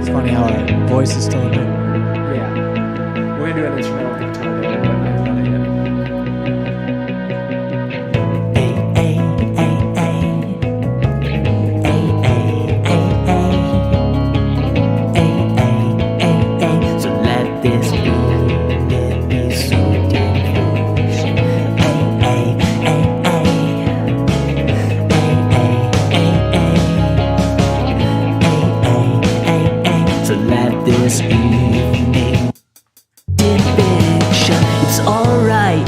It's funny how our voice is still in there. Yeah. We're gonna do an instrumental with the guitar later, but not yet. So let this evening be so different. So let this evening be fiction. It's alright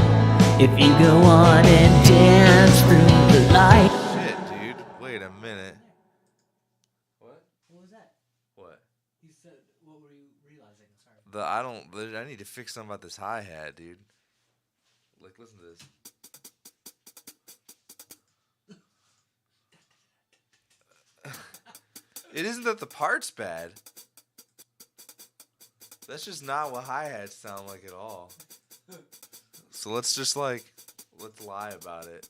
if you go on and dance through the light. Shit, dude. Wait a minute. What? What was that? What? You said, what were you realizing? Sorry. I need to fix something about this hi-hat, dude. Like, listen to this. It isn't that the part's bad. That's just not what hi-hats sound like at all. So let's just let's lie about it.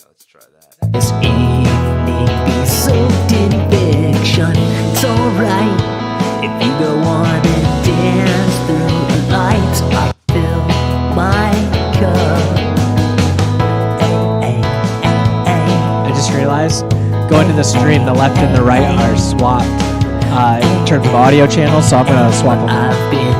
Let's try that. This evening be soaked in fiction. It's alright if you go on and dance through the lights. I fill my cup. I just realized going to the stream, the left and the right are swapped in terms of audio channels, so I'm going to swap them. I've been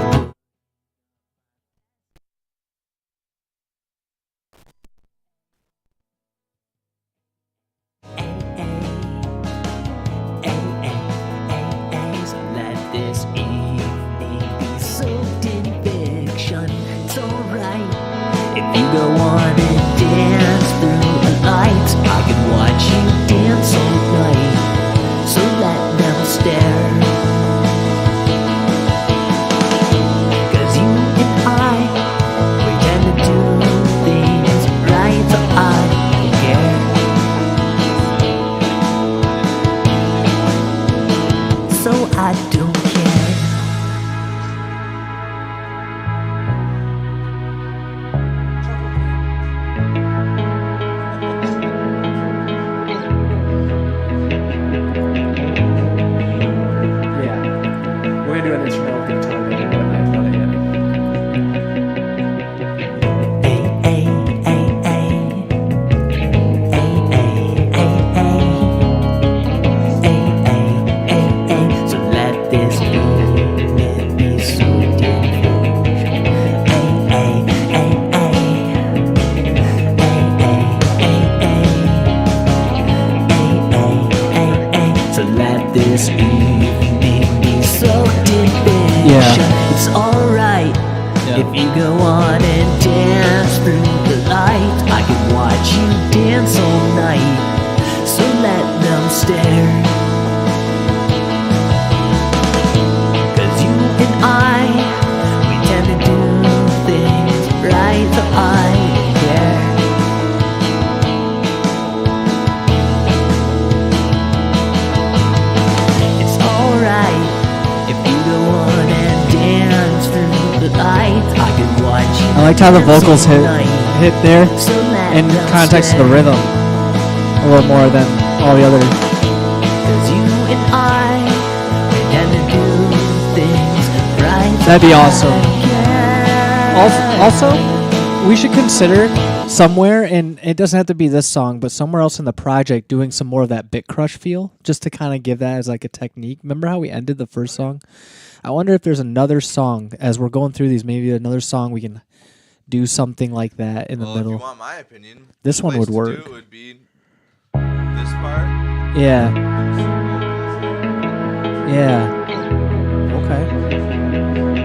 So let this evening be soaked in fiction. It's alright if you go on and dance through the lights. I can watch you dance all night, so let them stare. 'Cause you and I, we tend to do things right, so I don't care. So I don't care. Yeah. We're gonna do an instrumental with the guitar later, but not yet. So let this evening be so different. So let this evening be soaked in fiction. Yeah. It's alright if you go on and dance through the light. I can watch you dance all night, so let them stare. 'Cause you and I, we tend to do things right, so I don't care. It's alright if you go on and dance through the light. I can watch you I liked how the dance vocals all hit night, there so let in them context of the stare. rhythm a little more than all the other. 'Cause you and I, we tend to do things right. That'd be awesome. Yeah. Also, we should consider somewhere, and it doesn't have to be this song, but somewhere else in the project doing some more of that Bit Crush feel, just to kind of give that as like a technique. Remember how we ended the first song? I wonder if there's another song, as we're going through these, maybe another song we can do something like that in the Well, middle. if you want my opinion, This the one place would to work. do it would be this part. Yeah. Yeah. Okay.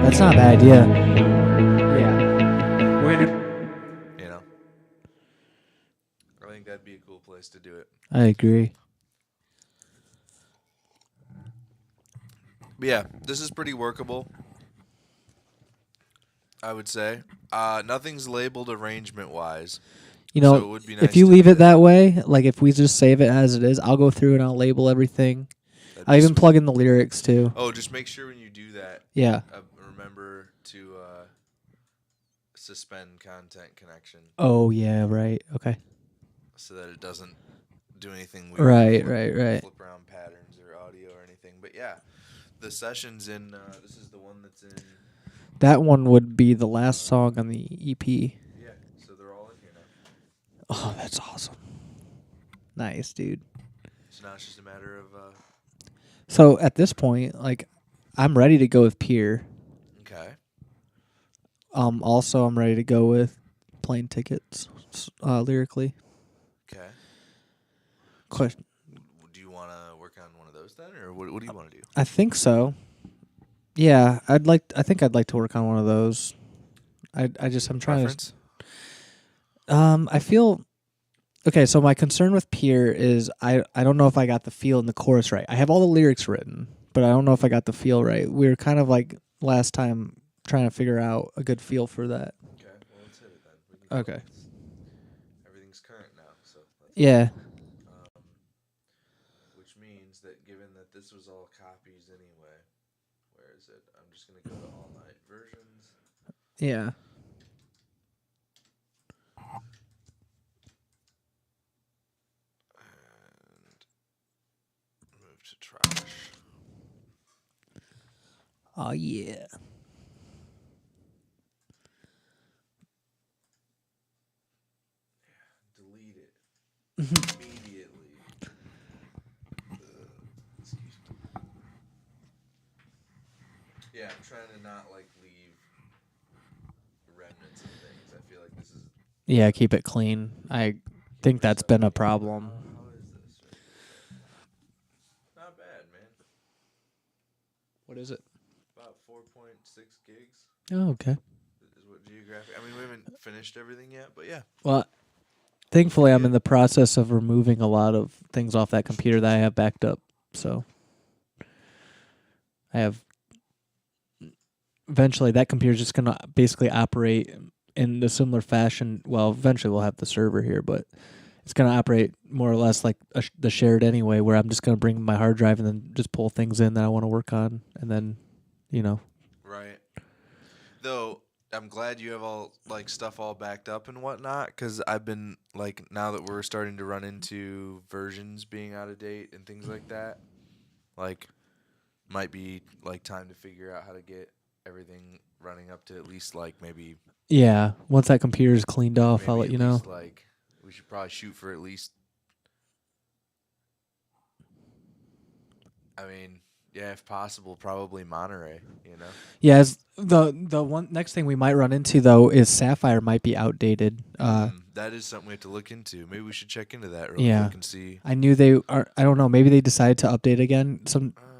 That's not a bad idea. Yeah. We're gonna do that'd be a cool place to do it. I agree. But yeah, this is pretty workable, I would say. Nothing's labeled arrangement-wise. You know, so it would be nice if you to leave do it that way, like if we just save it as it is, I'll go through and I'll label everything. That'd I'll be even sweet. plug in the lyrics too. Oh, just make sure when you do that, Yeah. remember to suspend content connection Oh yeah, right. Okay. so that it doesn't do anything weird. Right. Flip around patterns or audio or anything. But yeah, the session's in. This is the one that's in. That one would be the last song on the EP. Yeah, so they're all in here now. Oh, that's awesome. Nice, dude. So now it's just a matter of. So at this point, like, I'm ready to go with Pier. Okay. Also, I'm ready to go with Plane Tickets, lyrically. Okay. Question. Do you want to work on one of those then, or what do you want to do? I think so. Yeah, I think I'd like to work on one of those. I'm trying Preference? to. I feel. Okay, so my concern with Pier is I don't know if I got the feel in the chorus right. I have all the lyrics written, but I don't know if I got the feel right. We were kind of like last time trying to figure out a good feel for that. Okay, well, let's hit it then. We can Okay. Everything's current now, so. Yeah. Which means that given that this was all copies anyway, where is it? I'm just going to go to all night versions. Yeah. And move to trash. Oh yeah. Delete it immediately. Excuse me. Yeah, I'm trying to not like leave remnants of things. I feel like this is. Yeah, keep it clean. I think that's been a problem. How is this? Not bad, man. What is it? About 4.6 gigs Oh, okay. is what geographic. I mean, we haven't finished everything yet, but yeah. Well, thankfully, I'm in the process of removing a lot of things off that computer that I have backed up. So I have. Eventually, that computer is just going to basically operate in the similar fashion. Well, eventually, we'll have the server here, but it's going to operate more or less like the shared anyway, where I'm just going to bring my hard drive and then just pull things in that I want to work on. And then, Right. Though, I'm glad you have all like stuff all backed up and whatnot, because I've been like, now that we're starting to run into versions being out of date and things like that, like might be like time to figure out how to get everything running up to at least like maybe Yeah, once that computer is cleaned off, I'll let at you know. least, like we should probably shoot for at least. I mean, yeah, if possible, probably Monterey. Yeah, the one next thing we might run into though is Sapphire might be outdated. That is something we have to look into. Maybe we should check into that real Yeah. quick and see. I knew they are. I don't know. Maybe they decided to update again.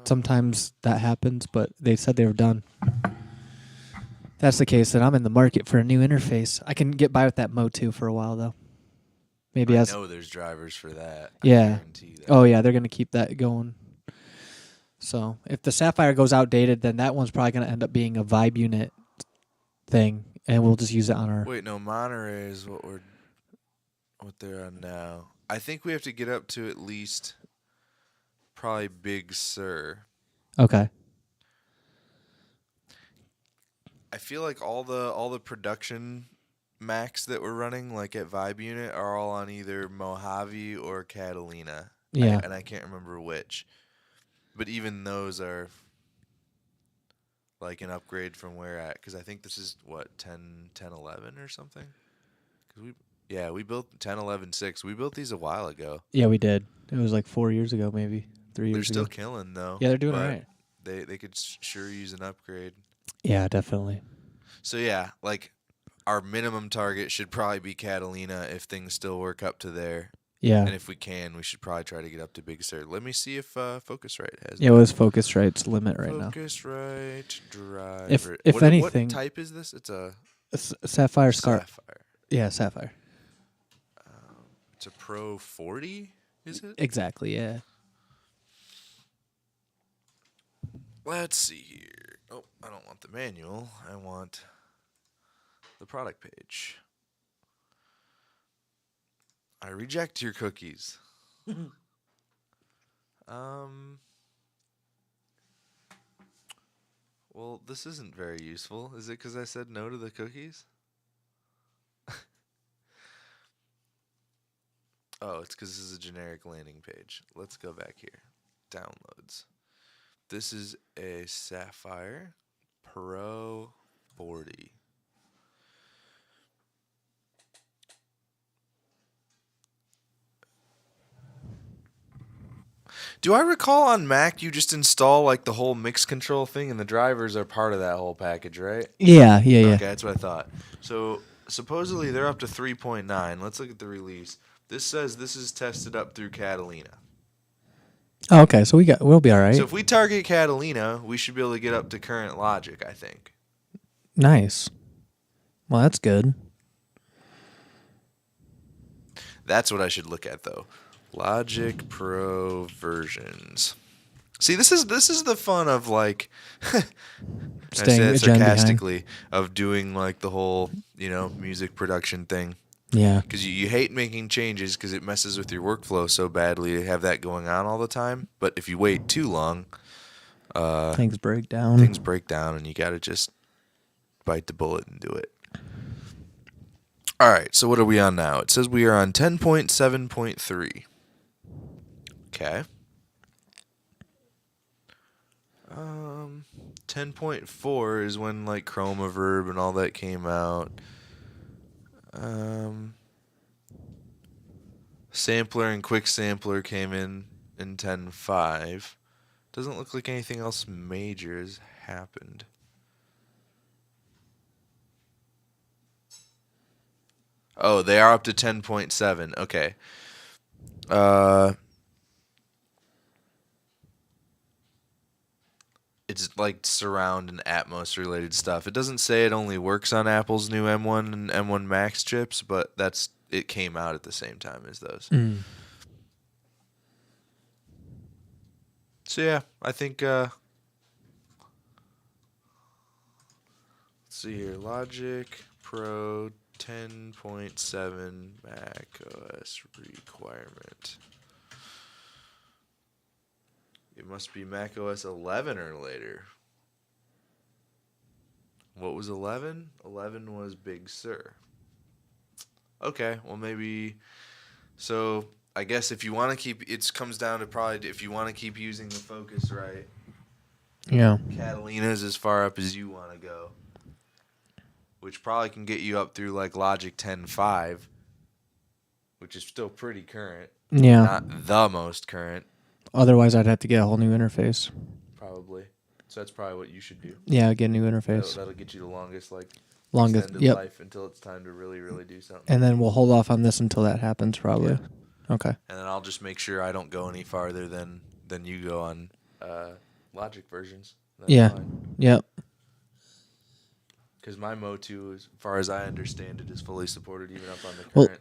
Sometimes that happens, but they said they were done. If that's the case, then I'm in the market for a new interface. I can get by with that Mo 2 for a while though. Maybe I as know there's drivers for that. Yeah. I guarantee that. oh yeah, they're gonna keep that going. So if the Sapphire goes outdated, then that one's probably gonna end up being a Vibe unit thing, and we'll just use it on our. Wait, no, Monterey is what they're on now. I think we have to get up to at least probably Big Sur. Okay. I feel like all the production Macs that we're running, like at Vibe Unit, are all on either Mojave or Catalina. Yeah. And I can't remember which. But even those are like an upgrade from where at, because I think this is what 10.11 or something. Cause we built 10.11.6. We built these a while ago. Yeah, we did. It was like 4 years ago, maybe 3 years They're ago. still killing though. Yeah, they're doing but all right. They could sure use an upgrade. Yeah, definitely. So yeah, like our minimum target should probably be Catalina if things still work up to there. Yeah. And if we can, we should probably try to get up to Big Sur. Let me see if Focusrite has. Yeah, it was Focusrite's limit right now. Focusrite driver. If anything- what type is this? It's a Sapphire Scar. Sapphire. Yeah, Sapphire. It's a Pro 40, is it? Exactly, yeah. Let's see here. Oh, I don't want the manual. I want the product page. I reject your cookies. Well, this isn't very useful. Is it because I said no to the cookies? Oh, it's because this is a generic landing page. Let's go back here. Downloads. This is a Sapphire Pro 40. Do I recall on Mac you just install like the whole mix control thing and the drivers are part of that whole package, right? Yeah. Okay, that's what I thought. So supposedly they're up to 3.9. Let's look at the release. This says this is tested up through Catalina. Oh, okay, so we'll be all right. So if we target Catalina, we should be able to get up to current Logic, I think. Nice. Well, that's good. That's what I should look at though. Logic Pro versions. See, this is the fun of like I Staying say a it gen behind. sarcastically of doing like the whole, music production thing. Yeah. Because you hate making changes because it messes with your workflow so badly to have that going on all the time. But if you wait too long, Things break down. things break down and you got to just bite the bullet and do it. All right, so what are we on now? It says we are on 10.7.3. Okay. 10.4 is when like Chroma Verb and all that came out. Sampler and Quick Sampler came in 10.5. Doesn't look like anything else major has happened. Oh, they are up to 10.7. Okay. It's like surround and Atmos related stuff. It doesn't say it only works on Apple's new M1 and M1 Max chips, but it came out at the same time as those. So yeah, I think let's see here. Logic Pro 10.7 Mac OS requirement. It must be Mac OS 11 or later. What was 11? 11 was Big Sur. Okay, well maybe. So I guess if you want to keep, it comes down to probably if you want to keep using the Focusrite. Yeah. Catalina's as far up as you want to go, which probably can get you up through like Logic 10.5, which is still pretty current. Yeah. Not the most current. Otherwise, I'd have to get a whole new interface. Probably. So that's probably what you should do. Yeah, get a new interface. That'll get you the longest extended Yep. life until it's time to really, really do something. And then we'll hold off on this until that happens, probably. Yeah. Okay. And then I'll just make sure I don't go any farther than you go on Logic versions. That's Yeah. fine. Yep. Because my Motu, as far as I understand it, is fully supported even up on the Well, current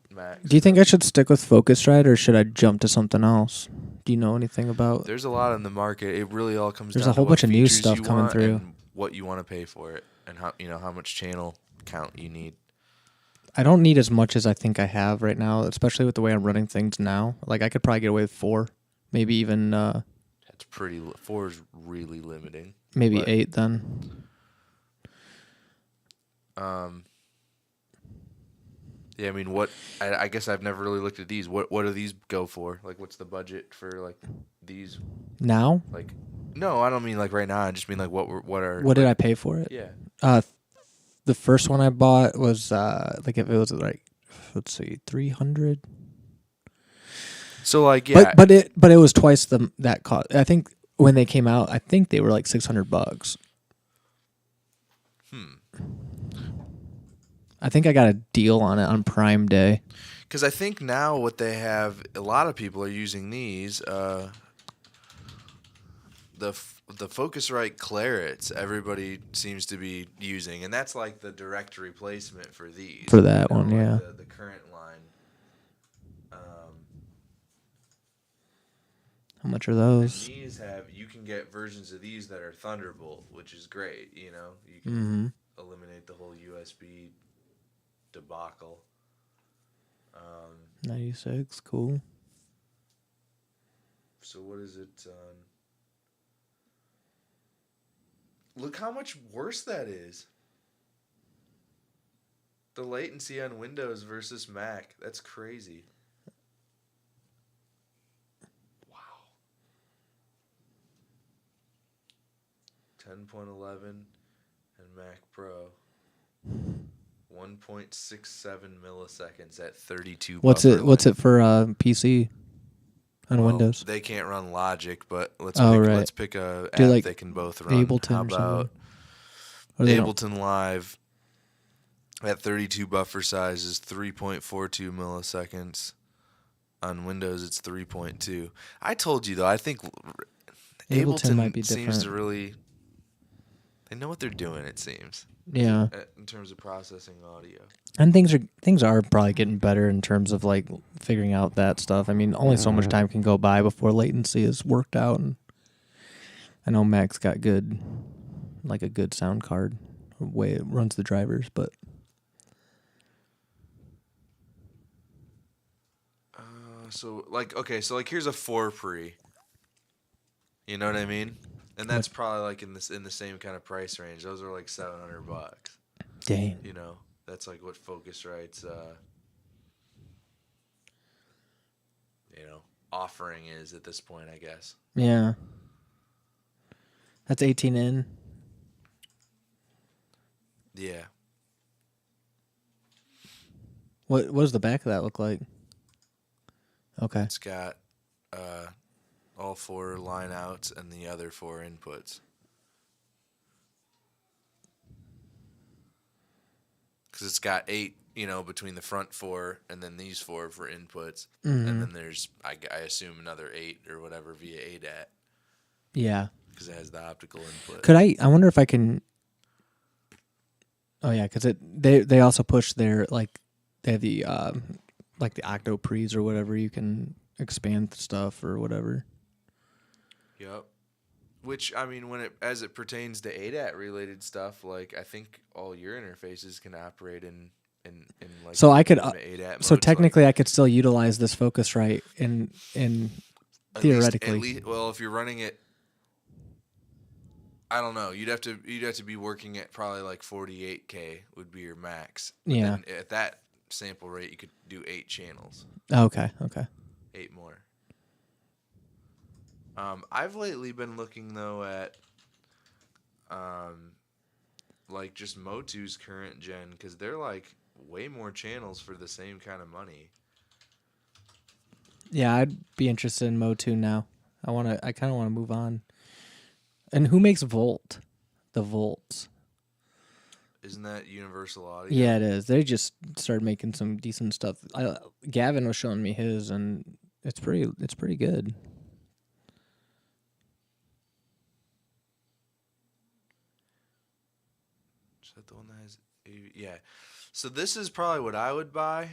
Max. do you think I should stick with Focusrite or should I jump to something else? Do you know anything about? There's a lot in the market. It really all comes There's down a whole to what bunch of new features stuff you coming want through. and what you want to pay for it and how much channel count you need. I don't need as much as I think I have right now, especially with the way I'm running things now. Like I could probably get away with 4, maybe even That's 4 is really limiting. maybe but- 8 then. Yeah, I mean, I guess I've never really looked at these. What do these go for? Like, what's the budget for like these? Now? Like, no, I don't mean like right now. I just mean like what Did I pay for it? Yeah. The first one I bought was like if it was like let's see, 300. So like yeah, But it was twice that cost. I think when they came out, I think they were like $600. I think I got a deal on it on Prime Day. because I think now what they have, a lot of people are using these. The Focusrite Clarets, everybody seems to be using, and that's like the direct replacement for these. For that one, yeah. The current line. How much are And those? these you can get versions of these that are Thunderbolt, which is great. You know, you can Mm-hmm. eliminate the whole USB debacle. 96, cool. So what is it? Look how much worse that is. The latency on Windows versus Mac. That's crazy. Wow. 10.11 and Mac Pro. 1.67 milliseconds at 32 What's buffer it? What's length. it for PC on Windows? They can't run Logic, but let's Right. pick a Do app like they can both run. Ableton How or something? about Or they don't- Ableton Live at 32 buffer size is 3.42 milliseconds. On Windows, it's 3.2. I told you though. I think Ableton might be seems to different. really. They know what they're doing. It seems. Yeah. In terms of processing audio. And things are probably getting better in terms of like figuring out that stuff. I mean, only so much time can go by before latency is worked out. And I know Mac's got a good sound card, the way it runs the drivers, but So here's a 4 pre. You know what I mean? And that's probably like in the same kind of price range. Those are like $700. dang. You know, that's like what Focusrite's offering is at this point, I guess. Yeah. That's 18 in. Yeah. What does the back of that look like? Okay. It's got all 4 line outs and the other 4 inputs. Because it's got 8, between the front 4 and then these 4 for inputs. Mm-hmm. And then there's, I assume, another 8 or whatever via ADAT. Yeah. Because it has the optical input. I wonder if I can. Oh yeah, because they also push their they have the like the octo pre's or whatever, you can expand stuff or whatever. Yep. Which, I mean, as it pertains to ADAT related stuff, like I think all your interfaces can operate in like. So I could ADAT so modes, technically I could still utilize this Focusrite in theoretically. Well, if you're running it, I don't know. You'd have to be working at probably like 48K would be your max. But Yeah. then at that sample rate, you could do 8 channels. Okay. 8 more. I've lately been looking though at like just Motu's current gen, because they're like way more channels for the same kind of money. Yeah, I'd be interested in Motu now. I kind of want to move on. And who makes Volt? The Volts. Isn't that Universal Audio? Yeah, it is. They just started making some decent stuff. Gavin was showing me his, and it's pretty good. Is that the one that has? Yeah. So this is probably what I would buy.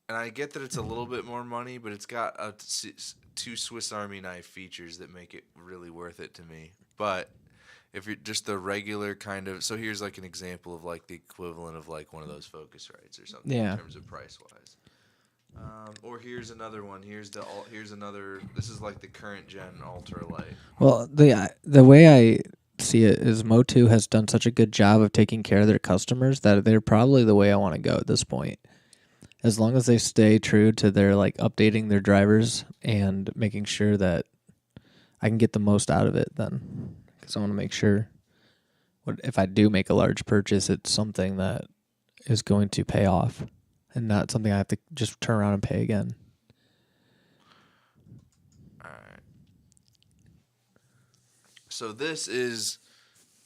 And I get that it's a little bit more money, but it's got 2 Swiss Army knife features that make it really worth it to me. But if you're just the regular kind of, so here's like an example of like the equivalent of like one of those Focusrites or something in terms of price wise. Or here's another one. Here's another. This is like the current gen ultralight. Well, the way I see it is Motu has done such a good job of taking care of their customers that they're probably the way I want to go at this point. As long as they stay true to their like updating their drivers and making sure that I can get the most out of it, then because I want to make sure if I do make a large purchase, it's something that is going to pay off and not something I have to just turn around and pay again. All right. So this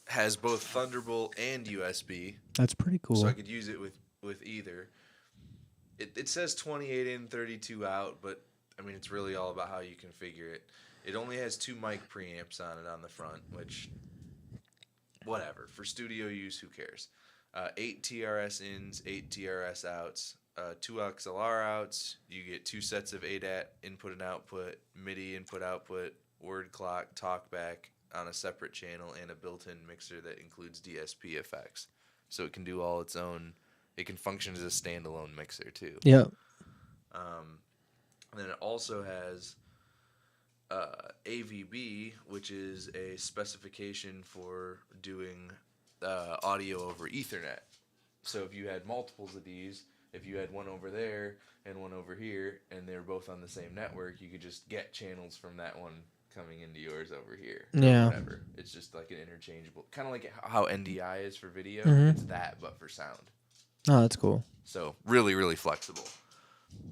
has both Thunderbolt and USB. That's pretty cool. So I could use it with either. It says 28 in, 32 out, but I mean it's really all about how you configure it. It only has 2 mic preamps on it on the front, which whatever. For studio use, who cares? 8 TRS ins, 8 TRS outs, 2 XLR outs. You get 2 sets of ADAT input and output, MIDI input output, word clock, talkback on a separate channel, and a built-in mixer that includes DSP effects. So it can do all its own. It can function as a standalone mixer too. Yeah. And then it also has AVB, which is a specification for doing audio over Ethernet. So if you had multiples of these, if you had one over there and one over here, and they're both on the same network, you could just get channels from that one coming into yours over here. Yeah. Whatever. It's just like an interchangeable, kind of like how NDI is for video. Mhm. It's that, but for sound. Oh, that's cool. So really, really flexible.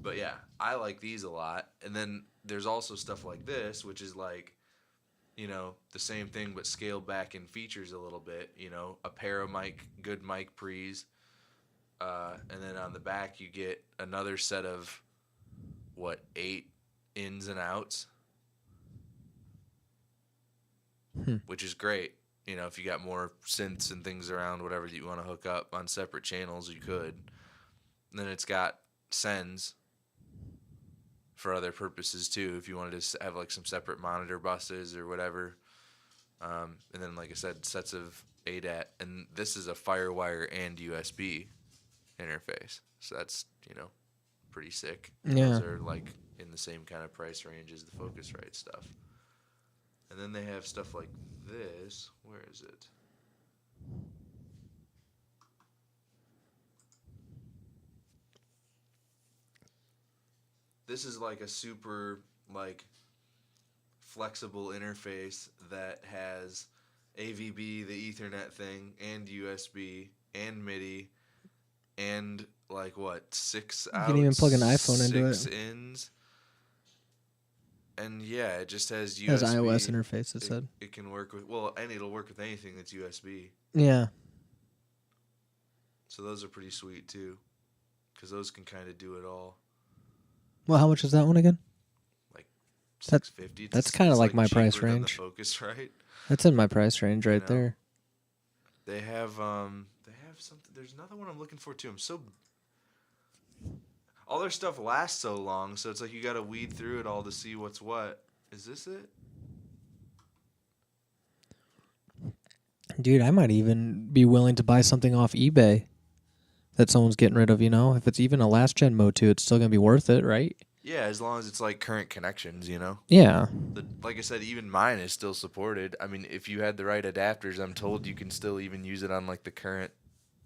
But yeah, I like these a lot. And then there's also stuff like this, which is like, you know, the same thing but scaled back in features a little bit. You know, a pair of good mic pre's. And then on the back you get another set of, 8 ins and outs. Which is great. You know, if you got more synths and things around, whatever that you want to hook up on separate channels, you could. And then it's got sends for other purposes too, if you wanted to have like some separate monitor buses or whatever. And then, like I said, sets of ADAT. And this is a FireWire and USB interface. So that's, you know, pretty sick. Yeah. Those are like in the same kind of price range as the Focusrite stuff. And then they have stuff like this. Where is it? This is like a super like flexible interface that has AVB, the Ethernet thing, and USB and MIDI, and like 6 outs. You can even plug an iPhone into 6 it. ins. And yeah, it just has USB. It has iOS interface, it said. It can work with, and it'll work with anything that's USB. Yeah. So those are pretty sweet too, because those can kind of do it all. Well, how much is that one again? Like That's- $650. that's kinda like my price cheaper than range. The Focusrite. That's in my price range right know. there. They have something. There's another one I'm looking for too. All their stuff lasts so long, so it's like you got to weed through it all to see what's what. Is this it? Dude, I might even be willing to buy something off eBay that someone's getting rid of, you know? If it's even a last gen Mode 2, it's still going to be worth it, right? Yeah, as long as it's like current connections, you know. Yeah. Like I said, even mine is still supported. I mean, if you had the right adapters, I'm told you can still even use it on like the current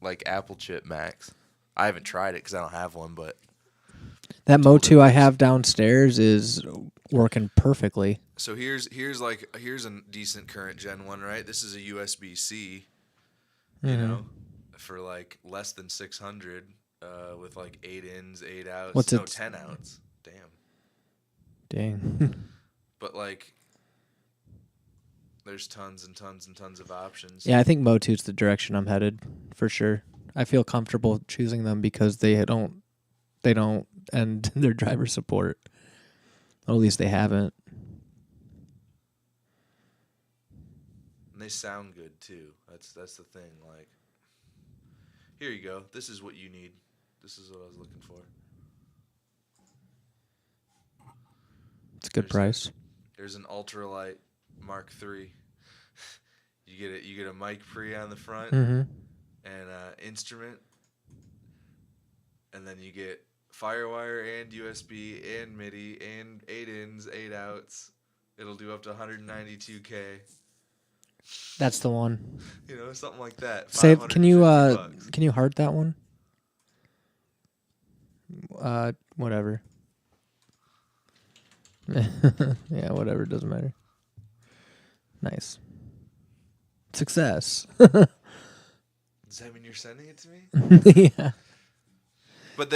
like Apple chip Macs. I haven't tried it because I don't have one, but That Mode 2 I have downstairs is working perfectly. so here's a decent current gen one, right? This is a USB-C, you know, for like less than 600, with like 8 ins, 8 outs. What's no, it? 10 outs. Damn. Dang. But like, there's tons and tons and tons of options. Yeah, I think Mode 2 is the direction I'm headed for sure. I feel comfortable choosing them because they don't end their driver support. Or at least they haven't. And they sound good too. That's the thing. Like, here you go. This is what you need. This is what I was looking for. It's a good price. There's an ultralight Mark III. You get a mic pre on the front Mm-hmm. and instrument, and then you get FireWire and USB and MIDI and 8 ins, 8 outs. It'll do up to 192K. That's the one. You know, something like that. Save. Can you $550. can you heart that one? Whatever. Yeah, whatever. Doesn't matter. Nice. Success. Does that mean you're sending it to me? Yeah. But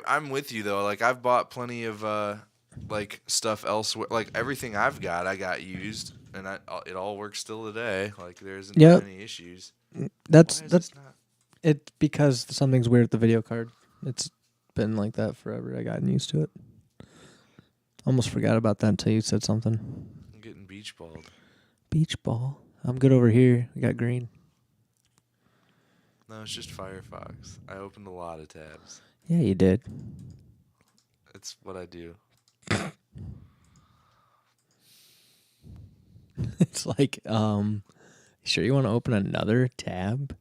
I'm with you though. Like I've bought plenty of like stuff elsewhere. Like everything I've got, I got used, and it all works still today. Like there isn't Yep. any issues. That's Why is that's this not? it because something's weird with the video card. It's been like that forever. I gotten used to it. Almost forgot about that until you said something. I'm getting beach balled. Beach ball. I'm good over here. We got green. No, it's just Firefox. I opened a lot of tabs. Yeah, you did. It's what I do. It's like, sure you want to open another tab?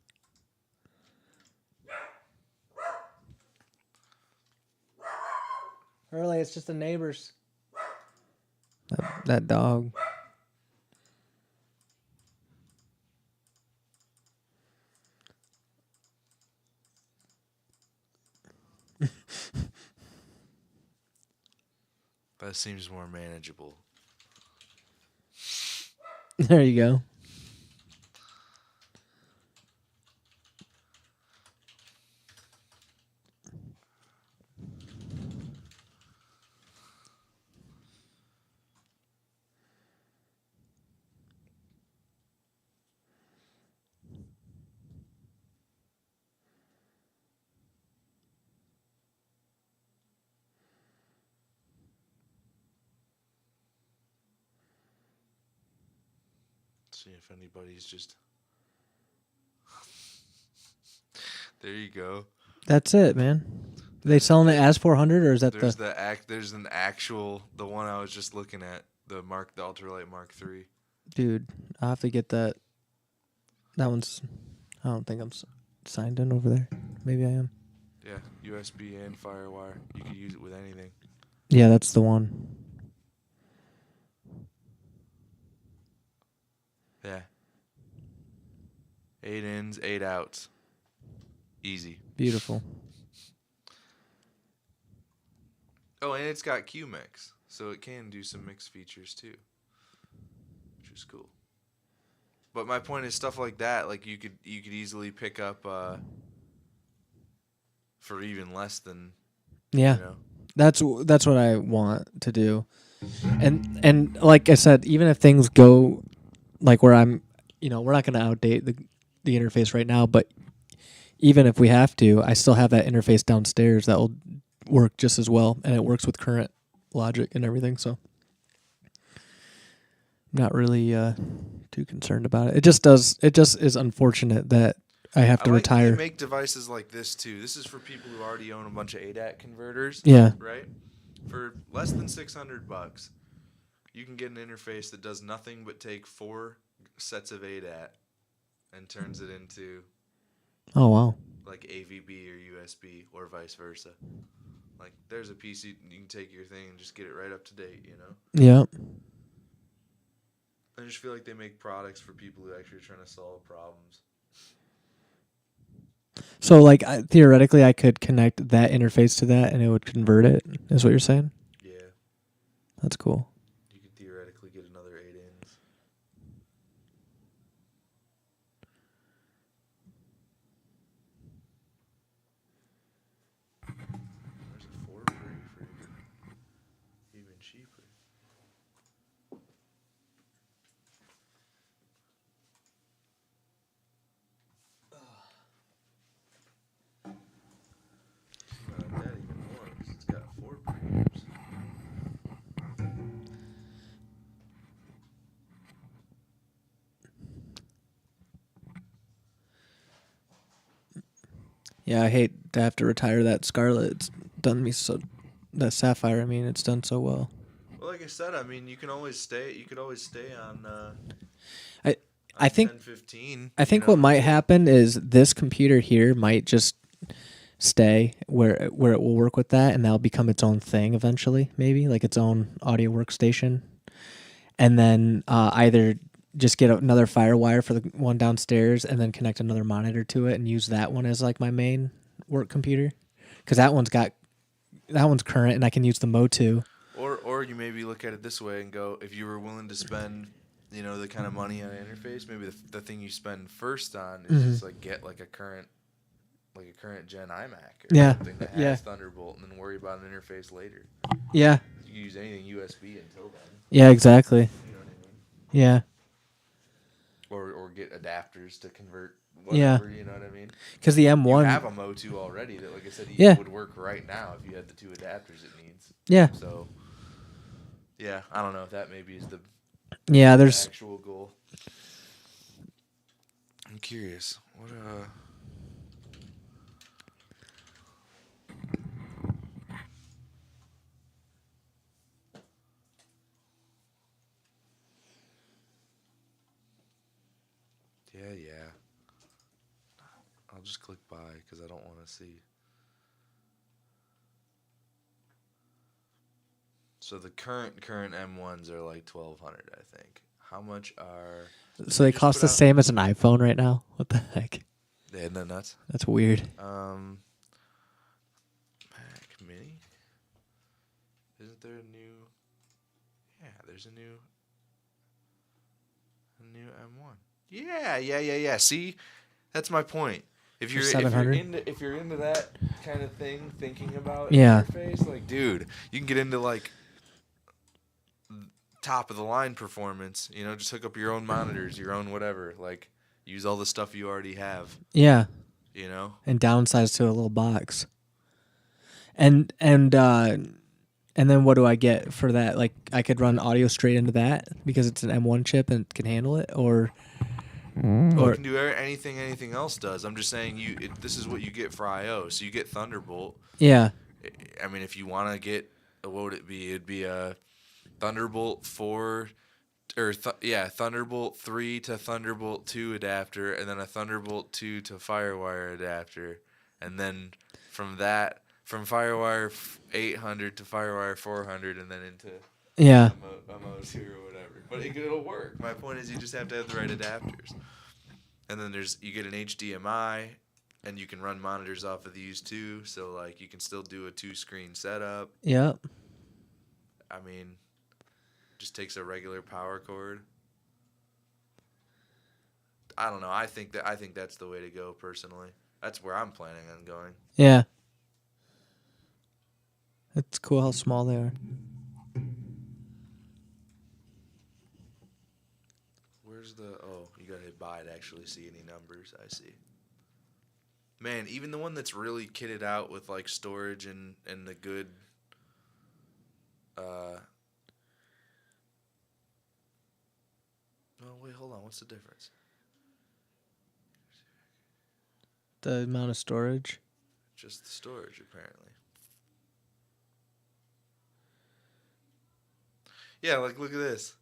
Hurley, it's just the neighbors. That dog. That seems more manageable. There you go. See if anybody's just. There you go. That's it, man. Are they selling it as 400 or is that There's the? There's an actual the one I was just looking at the Ultralight Mark III. Dude, I'll have to get that. That one's. I don't think I'm signed in over there. Maybe I am. Yeah, USB and FireWire. You could use it with anything. Yeah, that's the one. Yeah. 8 ins, 8 outs. Easy. Beautiful. Oh, and it's got Q-Mix, so it can do some mix features too, which is cool. But my point is stuff like that, like you could easily pick up for even less than. Yeah. You know. That's what I want to do. And like I said, even if things go like where I'm, we're not going to outdate the interface right now, but even if we have to, I still have that interface downstairs that will work just as well, and it works with current logic and everything, so I'm not really too concerned about it. It just is unfortunate that I have to retire. They make devices like this too. This is for people who already own a bunch of ADAT converters. Yeah. Right? For less than $600, you can get an interface that does nothing but take 4 sets of ADAT and turns it into Oh wow. like AVB or USB or vice versa. Like there's a PC you can take your thing and just get it right up to date, Yeah. I just feel like they make products for people who actually are trying to solve problems. So like theoretically I could connect that interface to that and it would convert it, is what you're saying? Yeah. That's cool. You could theoretically get another 8 ins. There's a 4 free for even cheaper. Not that even more, 'cause it's got 4 premiums. Yeah, I hate to have to retire that Scarlet. It's done me so. That Sapphire, I mean, it's done so well. Well, like I said, I mean, you can always stay. You could always stay on. I think 1015. I think what might happen is this computer here might just stay where it will work with that, and that'll become its own thing eventually. Maybe like its own audio workstation, and then either just get another FireWire for the one downstairs, and then connect another monitor to it, and use that one as like my main work computer, because that one's current, and I can use the Mo2. Or you maybe look at it this way and go, if you were willing to spend, the kind of money on an interface, maybe the thing you spend first on is just like get like a current gen iMac or something that has Thunderbolt, and then worry about an interface later. Yeah. You can use anything USB until then. Yeah, exactly. You know what I mean? Yeah. Or get adapters to convert whatever, you know what I mean? Because the M1... You have a Mo2 already that, like I said, would work right now if you had the 2 adapters it needs. Yeah. So, yeah, I don't know if that maybe is the actual goal. I'm curious. I'll just click buy because I don't want to see. So the current M1s are like 1,200, I think. How much are? So they just cost put the out- same as an iPhone right now. What the heck? Isn't that nuts? That's weird. Mac Mini. Isn't there a new? Yeah, there's a new M1. Yeah. See, that's my point. If you're 700? if you're into that kind of thing, thinking about Yeah. interface, like, dude, you can get into like top of the line performance. You know, just hook up your own monitors, your own whatever. Like, use all the stuff you already have. Yeah. You know. And downsize to a little box. And then what do I get for that? Like, I could run audio straight into that because it's an M1 chip and can handle it, or You can do anything else does. I'm just saying this is what you get for I/O. So you get Thunderbolt. yeah, I mean, if you want to get, what would it be? It'd be a Thunderbolt 4, or Thunderbolt 3 to Thunderbolt 2 adapter, and then a Thunderbolt 2 to FireWire adapter, and then from FireWire 800 to FireWire 400, and then into yeah, MO2 or whatever. But it'll work. My point is, you just have to have the right adapters. And then you get an HDMI, and you can run monitors off of these too. So like, you can still do a 2-screen setup. yeah. I mean, just takes a regular power cord. I don't know. I think that's the way to go personally. That's where I'm planning on going. Yeah. It's cool how small they are. Where's you gotta hit buy to actually see any numbers. I see. Man, even the one that's really kitted out with like storage and the good oh wait, hold on, what's the difference? The amount of storage. Just the storage, apparently. Yeah, like, look at this.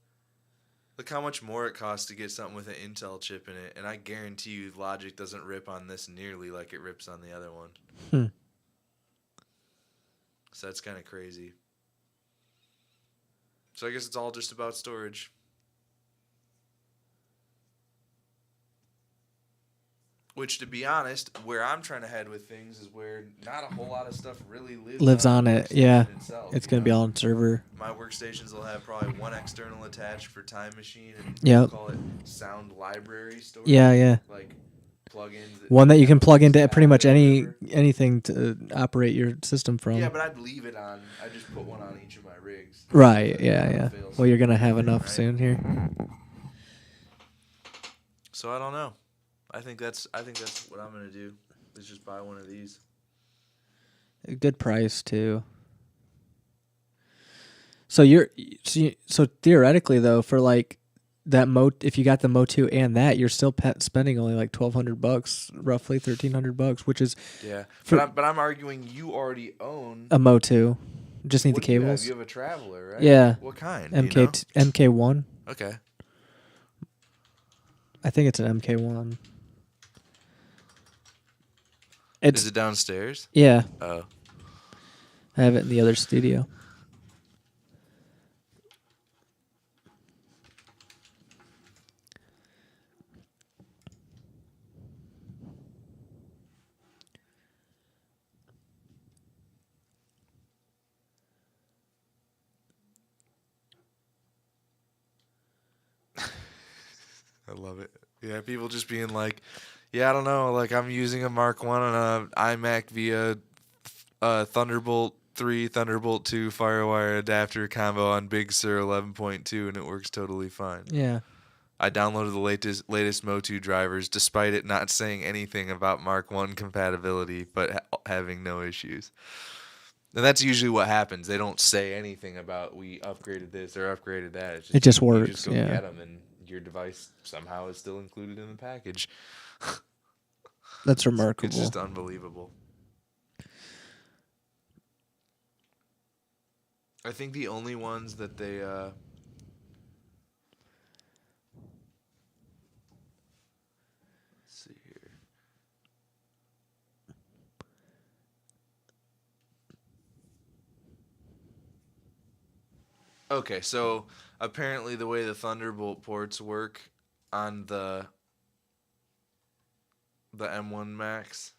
Look how much more it costs to get something with an Intel chip in it, and I guarantee you Logic doesn't rip on this nearly like it rips on the other one. So that's kind of crazy. So I guess it's all just about storage. Which, to be honest, where I'm trying to head with things is where not a whole lot of stuff really lives on the it. Yeah, workstation itself, it's gonna be all on server. My workstations will have probably one external attached for Time Machine, and Yep. we'll call it sound library storage. Yeah. Like plugins. One that you can plug into pretty much whatever. anything to operate your system from. Yeah, but I'd leave it on. I just put one on each of my rigs. Right. Yeah. Fails. Well, you're gonna have enough Right. soon here. So I don't know. I think that's what I'm gonna do. Is just buy one of these. A good price too. So so theoretically though, for like that if you got the Mo2 and that, you're still spending only like $1,200, roughly $1,300, which is Yeah, For- but I'm arguing you already own. a Mo2. Just need What the do you have? cables. You have a Traveler, right? Yeah. What kind? MK1. Okay. I think it's an MK1. Is it downstairs? Yeah. Oh. I have it in the other studio. I love it. Yeah, people just being like, yeah, I don't know, like I'm using a Mark 1 on an iMac via Thunderbolt 3, Thunderbolt 2 FireWire adapter combo on Big Sur 11.2, and it works totally fine. Yeah. I downloaded the latest Mo2 drivers, despite it not saying anything about Mark 1 compatibility, but having no issues. And that's usually what happens. They don't say anything about we upgraded this or upgraded that. It just you works, just go yeah. get them, and your device somehow is still included in the package. That's remarkable. It's just unbelievable. I think the only ones that they let's see here. Okay, so apparently the way the Thunderbolt ports work on the M1 Max